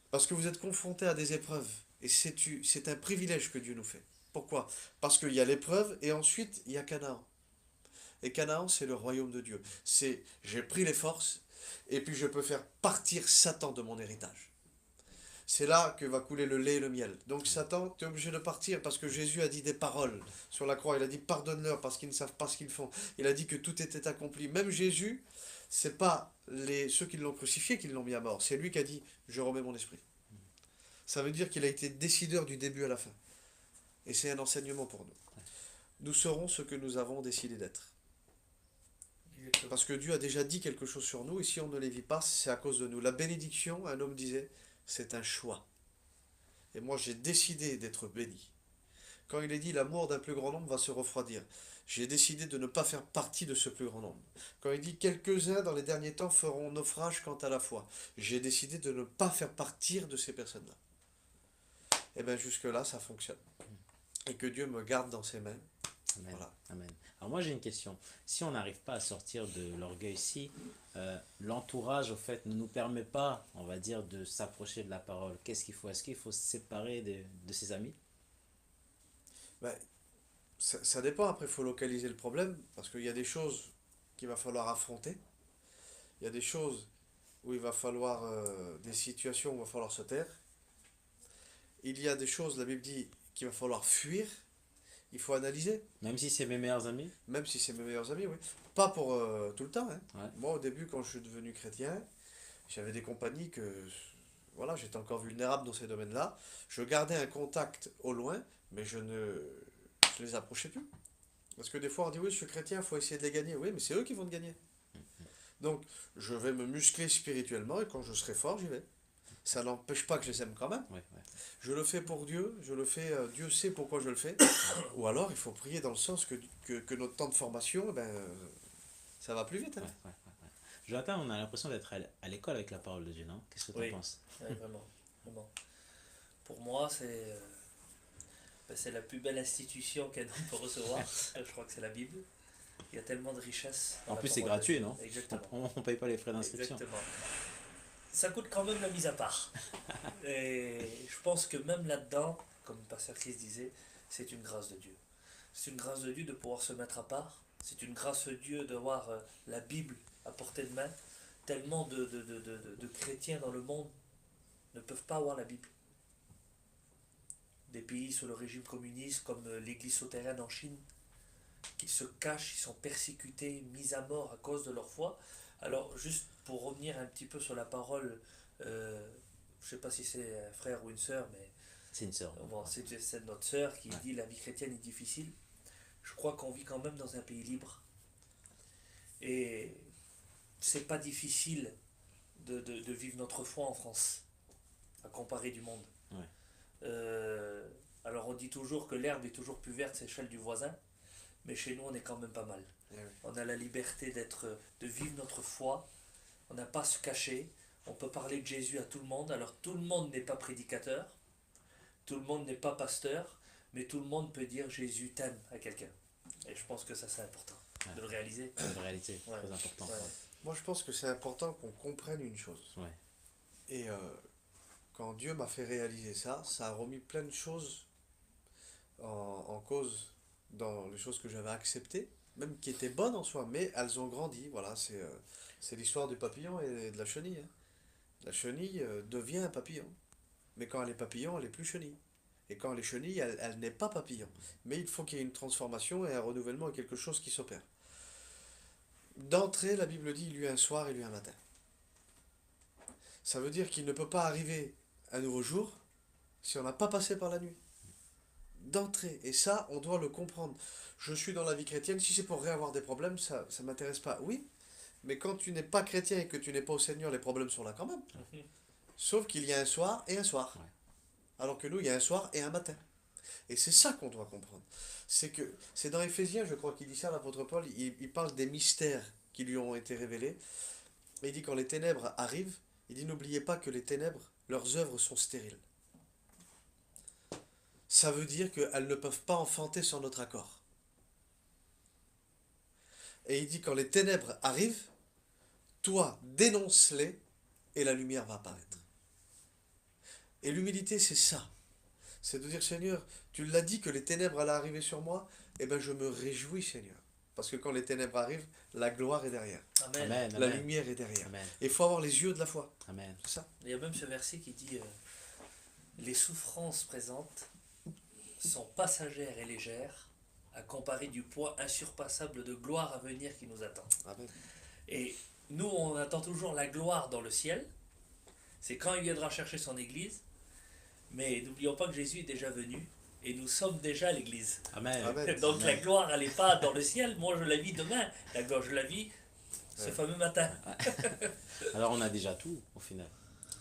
Parce que vous êtes confronté à des épreuves. Et c'est un privilège que Dieu nous fait. Pourquoi? Parce qu'il y a l'épreuve et ensuite il y a Canaan. Et Canaan, c'est le royaume de Dieu. C'est j'ai pris les forces et puis je peux faire partir Satan de mon héritage. C'est là que va couler le lait et le miel. Donc Satan, tu es obligé de partir parce que Jésus a dit des paroles sur la croix. Il a dit pardonne-leur parce qu'ils ne savent pas ce qu'ils font. Il a dit que tout était accompli. Même Jésus, c'est pas ceux qui l'ont crucifié qui l'ont mis à mort. C'est lui qui a dit je remets mon esprit. Ça veut dire qu'il a été décideur du début à la fin. Et c'est un enseignement pour nous. Nous serons ce que nous avons décidé d'être. Exactement. Parce que Dieu a déjà dit quelque chose sur nous, et si on ne les vit pas, c'est à cause de nous. La bénédiction, un homme disait, c'est un choix. Et moi, j'ai décidé d'être béni. Quand il est dit, l'amour d'un plus grand nombre va se refroidir, j'ai décidé de ne pas faire partie de ce plus grand nombre. Quand il dit, quelques-uns dans les derniers temps feront naufrage quant à la foi, j'ai décidé de ne pas faire partir de ces personnes-là. Et bien jusque-là, ça fonctionne. Et que Dieu me garde dans ses mains. Amen. Voilà. Amen. Alors moi j'ai une question. Si on n'arrive pas à sortir de l'orgueil, si l'entourage au fait ne nous permet pas, on va dire, de s'approcher de la parole, qu'est-ce qu'il faut? Est-ce qu'il faut se séparer de ses amis? Ben, ça dépend, après il faut localiser le problème, parce qu'il y a des choses qu'il va falloir affronter. Il y a des choses où il va falloir, des situations où il va falloir se taire. Il y a des choses, la Bible dit, qu'il va falloir fuir. Il faut analyser, Même si c'est mes meilleurs amis? même si c'est mes meilleurs amis, oui. Pas pour tout le temps. Hein. Ouais. Moi, au début, quand je suis devenu chrétien, j'avais des compagnies que, voilà, j'étais encore vulnérable dans ces domaines-là. Je gardais un contact au loin, mais je les approchais plus. Parce que des fois, on dit, oui, je suis chrétien, il faut essayer de les gagner. Oui, mais c'est eux qui vont te gagner. Donc, je vais me muscler spirituellement, et quand je serai fort, j'y vais. Ça n'empêche pas que je les aime quand même. Ouais, ouais. Je le fais pour Dieu, je le fais, Dieu sait pourquoi je le fais. Ou alors, il faut prier dans le sens que notre temps de formation, ça va plus vite. Hein. Ouais, ouais, ouais, ouais. Jonathan, on a l'impression d'être à l'école avec la parole de Dieu, non? Qu'est-ce que tu en Oui. penses? Ouais, vraiment, vraiment. Pour moi, c'est la plus belle institution qu'un homme peut recevoir. Je crois que c'est la Bible. Il y a tellement de richesses. dans En la plus c'est parole de gratuit, Dieu. non? Exactement. On paye pas les frais d'inscription. Exactement. Ça coûte quand même la mise à part. Et je pense que même là-dedans, comme Pasteur Chris disait, c'est une grâce de Dieu. C'est une grâce de Dieu de pouvoir se mettre à part. C'est une grâce de Dieu d'avoir la Bible à portée de main. Tellement de chrétiens dans le monde ne peuvent pas avoir la Bible. Des pays sous le régime communiste comme l'église souterraine en Chine, qu'ils se cachent, ils sont persécutés, mis à mort à cause de leur foi. Alors, juste pour revenir un petit peu sur la parole, je ne sais pas si c'est un frère ou une sœur, mais C'est une sœur. bon, c'est notre sœur qui Ouais. dit la vie chrétienne est difficile. Je crois qu'on vit quand même dans un pays libre. Et c'est pas difficile de vivre notre foi en France, à comparer du monde. Ouais. Alors on dit toujours que l'herbe est toujours plus verte, c'est celle du voisin, mais chez nous on est quand même pas mal. Eh oui. On a la liberté de vivre notre foi, on n'a pas à se cacher, on peut parler de Jésus à tout le monde. Alors tout le monde n'est pas prédicateur, tout le monde n'est pas pasteur, mais tout le monde peut dire Jésus t'aime à quelqu'un. Et je pense que ça c'est important de le réaliser. C'est une réalité, Ouais. très important. Ouais. Moi, je pense que c'est important qu'on comprenne une chose. Ouais. Et quand Dieu m'a fait réaliser ça, ça a remis plein de choses en cause dans les choses que j'avais acceptées, même qui étaient bonnes en soi, mais elles ont grandi. Voilà, c'est l'histoire du papillon et de la chenille. Hein. La chenille devient un papillon. Mais quand elle est papillon, elle est plus chenille. Et quand elle est chenille, elle n'est pas papillon. Mais il faut qu'il y ait une transformation et un renouvellement et quelque chose qui s'opère. D'entrée, la Bible dit il y eut un soir et il y eut un matin. Ça veut dire qu'il ne peut pas arriver un nouveau jour si on n'a pas passé par la nuit. D'entrée. Et ça, on doit le comprendre. Je suis dans la vie chrétienne, si c'est pour réavoir des problèmes, ça ne m'intéresse pas. Oui, mais quand tu n'es pas chrétien et que tu n'es pas au Seigneur, les problèmes sont là quand même. Sauf qu'il y a un soir et un soir. Ouais. Alors que nous, il y a un soir et un matin. Et c'est ça qu'on doit comprendre. C'est dans Éphésiens, je crois qu'il dit ça, l'apôtre Paul, il parle des mystères qui lui ont été révélés. Et il dit quand les ténèbres arrivent, il dit n'oubliez pas que les ténèbres, leurs œuvres sont stériles. Ça veut dire qu'elles ne peuvent pas enfanter sans notre accord. Et il dit quand les ténèbres arrivent, toi dénonce-les et la lumière va apparaître. Et l'humilité, c'est ça. C'est de dire, Seigneur, tu l'as dit que les ténèbres allaient arriver sur moi, et bien je me réjouis, Seigneur. Parce que quand les ténèbres arrivent, la gloire est derrière. Amen. Amen. La Amen. lumière est derrière. Amen. Et il faut avoir les yeux de la foi. Amen. C'est ça. Il y a même ce verset qui dit les souffrances présentes sont passagères et légères à comparer du poids insurpassable de gloire à venir qui nous attend. Amen. Et nous, on attend toujours la gloire dans le ciel. C'est quand il viendra chercher son église. Mais n'oublions pas que Jésus est déjà venu et nous sommes déjà l'église. Amen. Amen. Donc Amen. la gloire, elle n'est pas dans le ciel. Moi, je la vis demain. La gloire, je la vis ce Ouais. fameux matin. Alors on a déjà tout au final.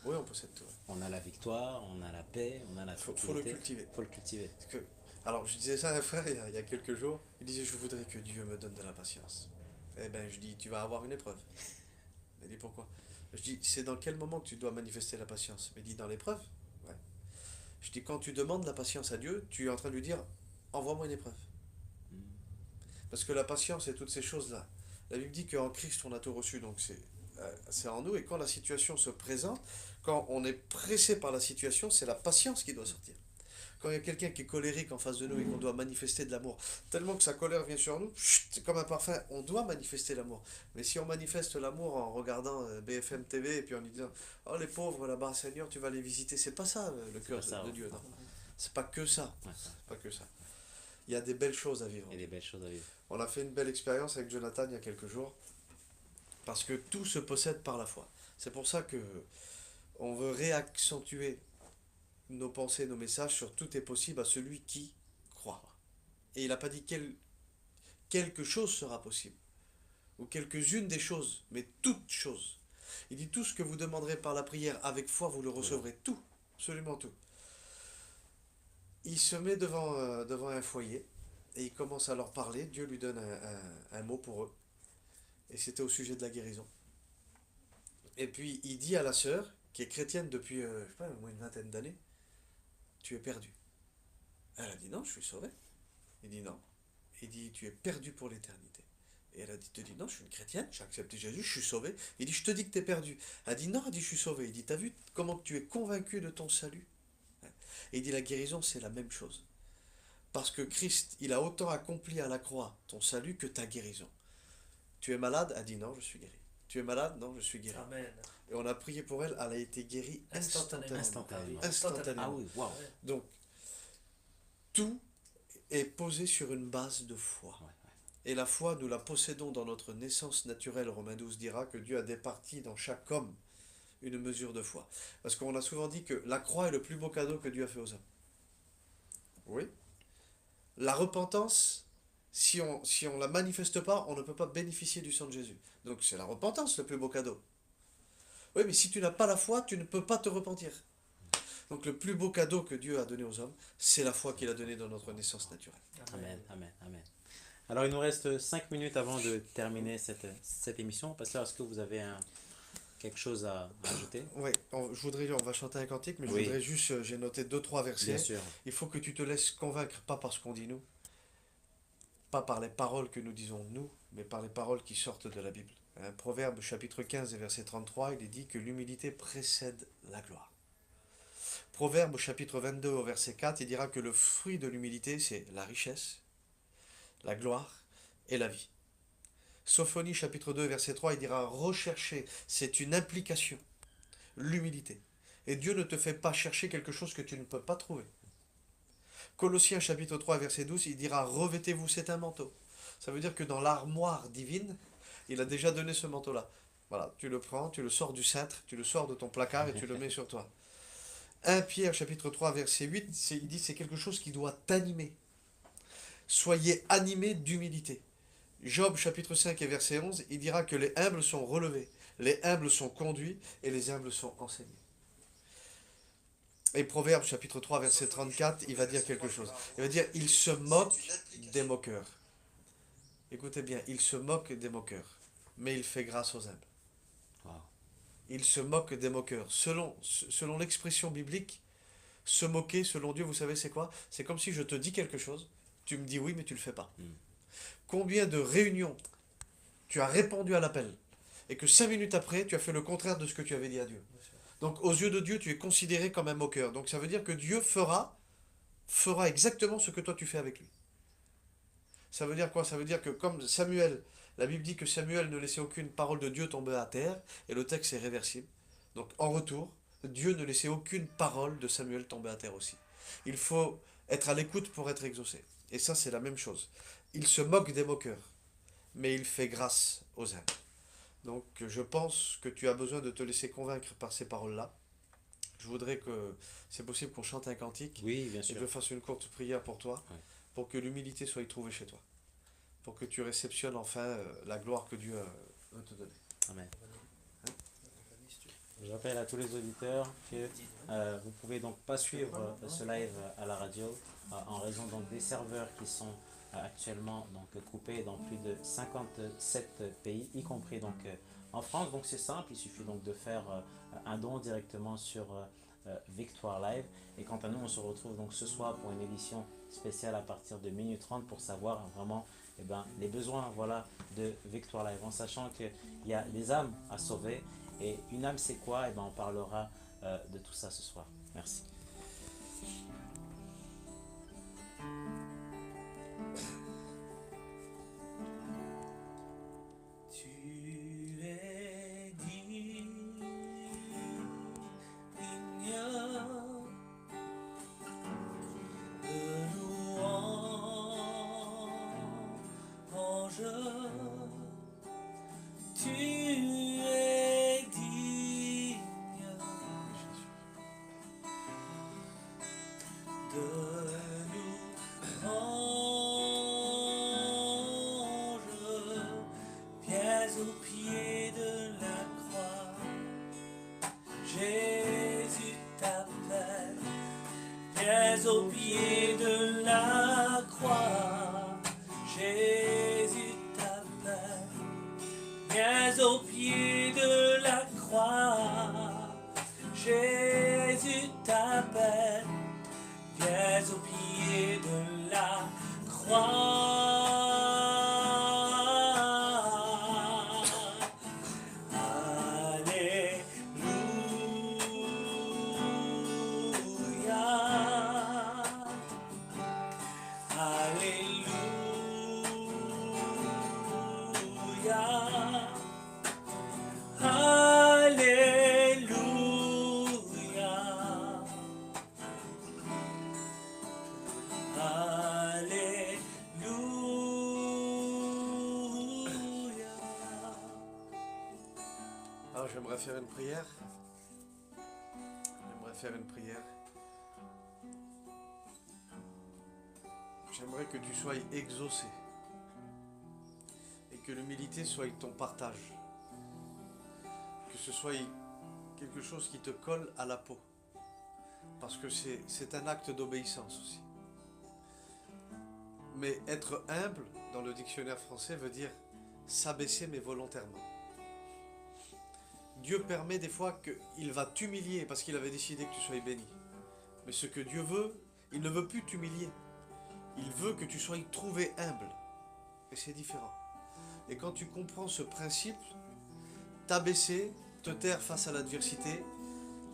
Oui, on possède tout. On a la victoire, on a la paix, on a la Faut le tranquillité. cultiver. Faut le cultiver. Parce que, alors, je disais ça à un frère il y a quelques jours. Il disait, je voudrais que Dieu me donne de la patience. Eh bien, je dis, tu vas avoir une épreuve. Il dit, pourquoi? Je dis, c'est dans quel moment que tu dois manifester la patience? Il dit, dans l'épreuve. Ouais. Je dis, quand tu demandes la patience à Dieu, tu es en train de lui dire, envoie-moi une épreuve. Mm. Parce que la patience et toutes ces choses-là, la Bible dit qu'en Christ, on a tout reçu, donc c'est en nous. Et quand la situation se présente, quand on est pressé par la situation, c'est la patience qui doit sortir. Quand il y a quelqu'un qui est colérique en face de nous et qu'on doit manifester de l'amour, tellement que sa colère vient sur nous, c'est comme un parfum, on doit manifester l'amour. Mais si on manifeste l'amour en regardant BFM TV et puis en lui disant « Oh les pauvres là-bas, Seigneur, tu vas les visiter », c'est pas ça le cœur pas ça, de ouais. Dieu, non. C'est pas que ça, Ouais. c'est pas que ça. Il y a des belles choses à vivre. Il y a des belles choses à vivre. On a fait une belle expérience avec Jonathan il y a quelques jours, parce que tout se possède par la foi. C'est pour ça que on veut réaccentuer nos pensées, nos messages sur tout est possible à celui qui croit. Et il n'a pas dit quelque chose sera possible, ou quelques-unes des choses, mais toutes choses. Il dit tout ce que vous demanderez par la prière avec foi, vous le recevrez, tout, absolument tout. Il se met devant un foyer, et il commence à leur parler, Dieu lui donne un mot pour eux, et c'était au sujet de la guérison. Et puis il dit à la sœur, qui est chrétienne depuis, je sais pas, au moins une vingtaine d'années, tu es perdu. Elle a dit non, je suis sauvé. Il dit non. Il dit tu es perdu pour l'éternité. Et elle a dit, te dit non, je suis une chrétienne, j'ai accepté Jésus, je suis sauvé. Il dit je te dis que tu es perdu. Elle a dit non, elle dit je suis sauvé. Il dit t'as vu comment tu es convaincu de ton salut? Et il dit la guérison c'est la même chose. Parce que Christ, il a autant accompli à la croix ton salut que ta guérison. Tu es malade? Elle a dit non, je suis guéri. Tu es malade? Non, je suis guéri. Amen. Et on a prié pour elle, elle a été guérie instantanément. Instantanément. Instantanément. Ah oui, waouh. Ouais. Donc, tout est posé sur une base de foi. Ouais, ouais. Et la foi, nous la possédons dans notre naissance naturelle. Romains 12 dira que Dieu a départi dans chaque homme une mesure de foi. Parce qu'on a souvent dit que la croix est le plus beau cadeau que Dieu a fait aux hommes. Oui. La repentance, si on la manifeste pas, on ne peut pas bénéficier du sang de Jésus. Donc c'est la repentance le plus beau cadeau. Oui, mais si tu n'as pas la foi, tu ne peux pas te repentir. Donc le plus beau cadeau que Dieu a donné aux hommes, c'est la foi qu'il a donnée dans notre naissance naturelle. Amen, amen, amen. Alors il nous reste 5 minutes avant de terminer cette émission. Pasteur, est-ce que vous avez quelque chose à ajouter? Oui, on va chanter un cantique, mais je Oui. voudrais juste, j'ai noté 2-3 versets. Bien sûr. Il faut que tu te laisses convaincre, pas par ce qu'on dit nous, pas par les paroles que nous disons nous, mais par les paroles qui sortent de la Bible. Proverbe chapitre 15 et verset 33, il est dit que l'humilité précède la gloire. Proverbe chapitre 22 au verset 4, il dira que le fruit de l'humilité, c'est la richesse, la gloire et la vie. Sophonie chapitre 2 verset 3, il dira rechercher, c'est une implication, l'humilité. Et Dieu ne te fait pas chercher quelque chose que tu ne peux pas trouver. Colossiens chapitre 3 verset 12, il dira revêtez-vous, c'est un manteau. Ça veut dire que dans l'armoire divine, il a déjà donné ce manteau-là. Voilà, tu le prends, tu le sors du cintre, tu le sors de ton placard et tu le mets sur toi. 1 Pierre chapitre 3 verset 8, il dit c'est quelque chose qui doit t'animer. Soyez animés d'humilité. Job chapitre 5 et verset 11, il dira que les humbles sont relevés, les humbles sont conduits et les humbles sont enseignés. Et Proverbe chapitre 3 verset 34, il va dire quelque chose. Il va dire il se moque des moqueurs. Écoutez bien, il se moque des moqueurs, mais il fait grâce aux humbles. Wow. Il se moque des moqueurs. Selon l'expression biblique, se moquer, selon Dieu, vous savez c'est quoi? C'est comme si je te dis quelque chose, tu me dis oui, mais tu ne le fais pas. Combien de réunions tu as répondu à l'appel et que 5 minutes après, tu as fait le contraire de ce que tu avais dit à Dieu. Donc aux yeux de Dieu, tu es considéré comme un moqueur. Donc ça veut dire que Dieu fera exactement ce que toi tu fais avec lui. Ça veut dire quoi? Ça veut dire que comme Samuel, la Bible dit que Samuel ne laissait aucune parole de Dieu tomber à terre, et le texte est réversible. Donc en retour, Dieu ne laissait aucune parole de Samuel tomber à terre aussi. Il faut être à l'écoute pour être exaucé. Et ça, c'est la même chose. Il se moque des moqueurs, mais il fait grâce aux humbles. Donc je pense que tu as besoin de te laisser convaincre par ces paroles-là. Je voudrais que, c'est possible qu'on chante un cantique, Oui, bien et sûr. que je fasse une courte prière pour toi, Ouais. pour que l'humilité soit trouvée chez toi, pour que tu réceptionnes enfin la gloire que Dieu veut te donner. Amen. Je rappelle à tous les auditeurs que vous pouvez donc pas suivre ce live à la radio en raison donc des serveurs qui sont actuellement donc coupés dans plus de 57 pays, y compris donc en France. Donc c'est simple, il suffit donc de faire un don directement sur Victoire Live. Et quant à nous, on se retrouve donc ce soir pour une édition spéciale à partir de minuit 30 pour savoir vraiment les besoins de Victoire Live, en sachant qu'il y a des âmes à sauver. Et une âme, c'est quoi? On parlera de tout ça ce soir. Merci. Tu es digne de louange. Tu es digne de louange. Viens au pied de la croix, Jésus t'appelle. Viens au pied de la croix, Jésus t'appelle. Viens au pied de la croix, Jésus t'appelle. Viens au pied de la croix. Alléluia. Alors j'aimerais faire une prière. J'aimerais faire une prière. J'aimerais que tu sois exaucé. Et que l'humilité soit ton partage. Que ce soit quelque chose qui te colle à la peau. Parce que c'est un acte d'obéissance aussi. Mais être humble, dans le dictionnaire français, veut dire s'abaisser mais volontairement. Dieu permet des fois qu'il va t'humilier parce qu'il avait décidé que tu sois béni. Mais ce que Dieu veut, il ne veut plus t'humilier. Il veut que tu sois trouvé humble. Et c'est différent. Et quand tu comprends ce principe, t'abaisser, te taire face à l'adversité,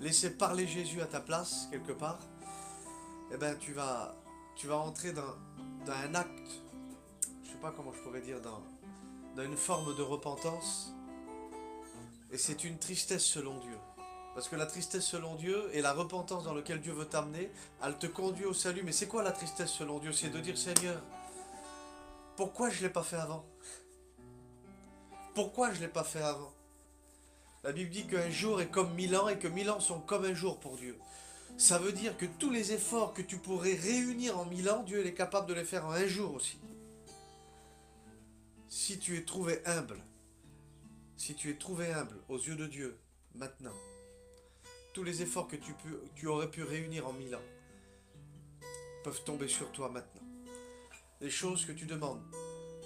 laisser parler Jésus à ta place, quelque part, eh ben tu vas entrer dans un acte, je ne sais pas comment je pourrais dire, dans une forme de repentance. Et c'est une tristesse selon Dieu. Parce que la tristesse selon Dieu et la repentance dans laquelle Dieu veut t'amener, elle te conduit au salut. Mais c'est quoi la tristesse selon Dieu? C'est de dire, Seigneur, pourquoi je ne l'ai pas fait avant? Pourquoi je ne l'ai pas fait avant? La Bible dit qu'un jour est comme 1000 ans et que 1000 ans sont comme un jour pour Dieu. Ça veut dire que tous les efforts que tu pourrais réunir en 1000 ans, Dieu est capable de les faire en un jour aussi. Si tu es trouvé humble, aux yeux de Dieu, maintenant, tous les efforts que tu aurais pu réunir en 1000 ans peuvent tomber sur toi maintenant. Les choses que tu demandes,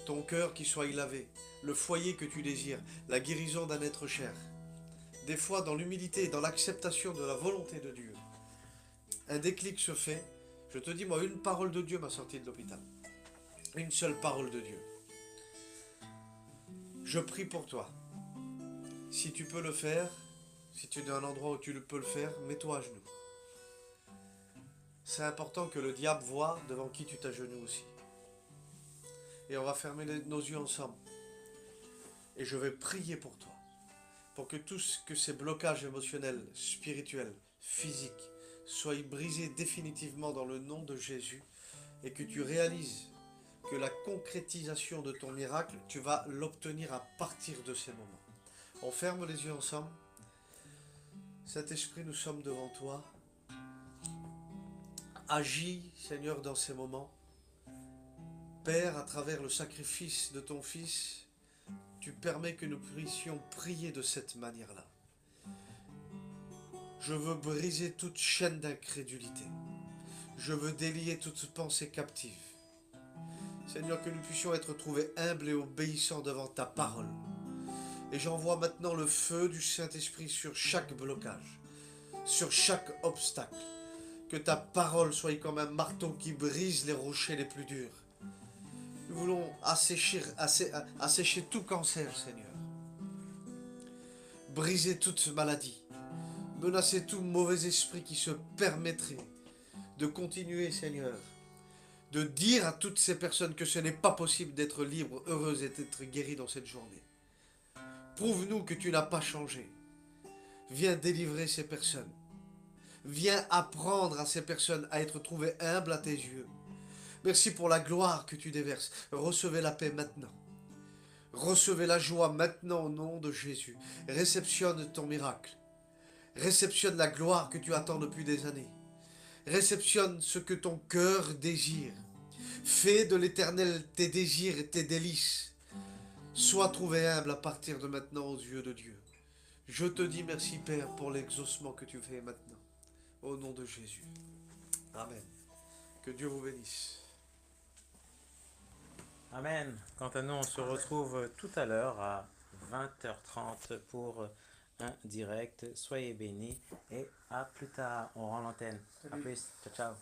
ton cœur qui soit lavé, le foyer que tu désires, la guérison d'un être cher. Des fois, dans l'humilité et dans l'acceptation de la volonté de Dieu, un déclic se fait. Je te dis, moi, une parole de Dieu m'a sorti de l'hôpital. Une seule parole de Dieu. Je prie pour toi. Si tu peux le faire, si tu es dans un endroit où tu peux le faire, mets-toi à genoux. C'est important que le diable voie devant qui tu t'agenouilles aussi. Et on va fermer nos yeux ensemble. Et je vais prier pour toi. Pour que ces blocages émotionnels, spirituels, physiques, soient brisés définitivement dans le nom de Jésus. Et que tu réalises que la concrétisation de ton miracle, tu vas l'obtenir à partir de ces moments. On ferme les yeux ensemble. Saint-Esprit, nous sommes devant toi. Agis, Seigneur, dans ces moments. Père, à travers le sacrifice de ton Fils, tu permets que nous puissions prier de cette manière-là. Je veux briser toute chaîne d'incrédulité. Je veux délier toute pensée captive. Seigneur, que nous puissions être trouvés humbles et obéissants devant ta parole. Et j'envoie maintenant le feu du Saint-Esprit sur chaque blocage, sur chaque obstacle. Que ta parole soit comme un marteau qui brise les rochers les plus durs. Nous voulons assécher tout cancer, Seigneur. Briser toute maladie. Menacer tout mauvais esprit qui se permettrait de continuer, Seigneur, de dire à toutes ces personnes que ce n'est pas possible d'être libre, heureuse et d'être guérie dans cette journée. Prouve-nous que tu n'as pas changé. Viens délivrer ces personnes. Viens apprendre à ces personnes à être trouvées humbles à tes yeux. Merci pour la gloire que tu déverses. Recevez la paix maintenant. Recevez la joie maintenant au nom de Jésus. Réceptionne ton miracle. Réceptionne la gloire que tu attends depuis des années. Réceptionne ce que ton cœur désire. Fais de l'Éternel tes désirs et tes délices. Sois trouvé humble à partir de maintenant aux yeux de Dieu. Je te dis merci, Père, pour l'exaucement que tu fais maintenant. Au nom de Jésus. Amen. Que Dieu vous bénisse. Amen. Quant à nous, on se retrouve tout à l'heure à 20h30 pour un direct. Soyez bénis et à plus tard. On rend l'antenne. À plus. Ciao, ciao.